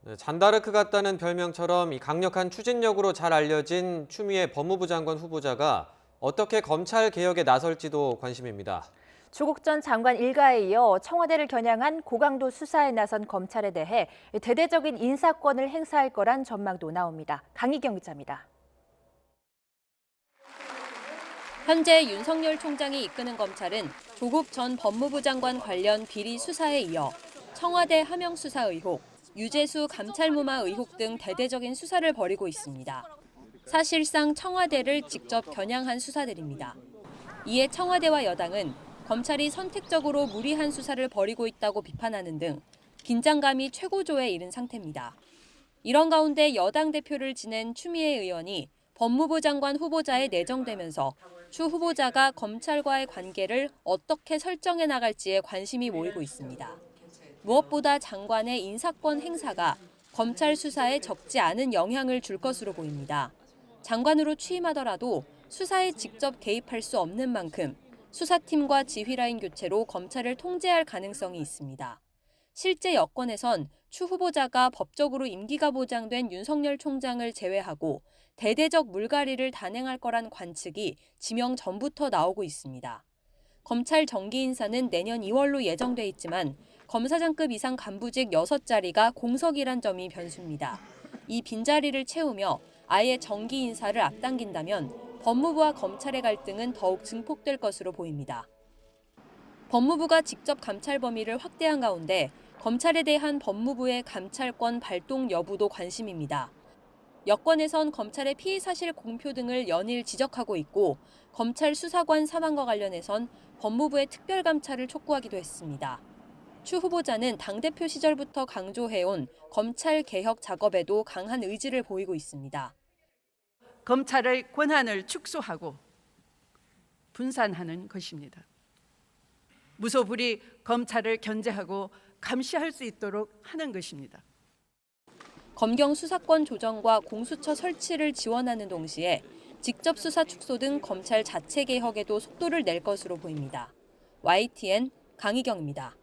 네, 잔다르크 같다는 별명처럼 이 강력한 추진력으로 잘 알려진 추미애 법무부 장관 후보자가 어떻게 검찰 개혁에 나설지도 관심입니다. 조국 전 장관 일가에 이어 청와대를 겨냥한 고강도 수사에 나선 검찰에 대해 대대적인 인사권을 행사할 거란 전망도 나옵니다. 강희경 기자입니다. 현재 윤석열 총장이 이끄는 검찰은 조국 전 법무부 장관 관련 비리 수사에 이어 청와대 하명 수사 의혹, 유재수 감찰무마 의혹 등 대대적인 수사를 벌이고 있습니다. 사실상 청와대를 직접 겨냥한 수사들입니다. 이에 청와대와 여당은 검찰이 선택적으로 무리한 수사를 벌이고 있다고 비판하는 등 긴장감이 최고조에 이른 상태입니다. 이런 가운데 여당 대표를 지낸 추미애 의원이 법무부 장관 후보자에 내정되면서 추 후보자가 검찰과의 관계를 어떻게 설정해 나갈지에 관심이 모이고 있습니다. 무엇보다 장관의 인사권 행사가 검찰 수사에 적지 않은 영향을 줄 것으로 보입니다. 장관으로 취임하더라도 수사에 직접 개입할 수 없는 만큼 수사팀과 지휘라인 교체로 검찰을 통제할 가능성이 있습니다. 실제 여권에선 추 후보자가 법적으로 임기가 보장된 윤석열 총장을 제외하고 대대적 물갈이를 단행할 거란 관측이 지명 전부터 나오고 있습니다. 검찰 정기 인사는 내년 2월로 예정돼 있지만 검사장급 이상 간부직 6자리가 공석이란 점이 변수입니다. 이 빈자리를 채우며 아예 정기 인사를 앞당긴다면 법무부와 검찰의 갈등은 더욱 증폭될 것으로 보입니다. 법무부가 직접 감찰 범위를 확대한 가운데 검찰에 대한 법무부의 감찰권 발동 여부도 관심입니다. 여권에선 검찰의 피의 사실 공표 등을 연일 지적하고 있고 검찰 수사관 사망과 관련해선 법무부의 특별감찰을 촉구하기도 했습니다. 추 후보자는 당대표 시절부터 강조해온 검찰 개혁 작업에도 강한 의지를 보이고 있습니다. 검찰의 권한을 축소하고 분산하는 것입니다. 무소불위 검찰을 견제하고 감시할 수 있도록 하는 것입니다. 검경 수사권 조정과 공수처 설치를 지원하는 동시에 직접 수사 축소 등 검찰 자체 개혁에도 속도를 낼 것으로 보입니다. YTN 강희경입니다.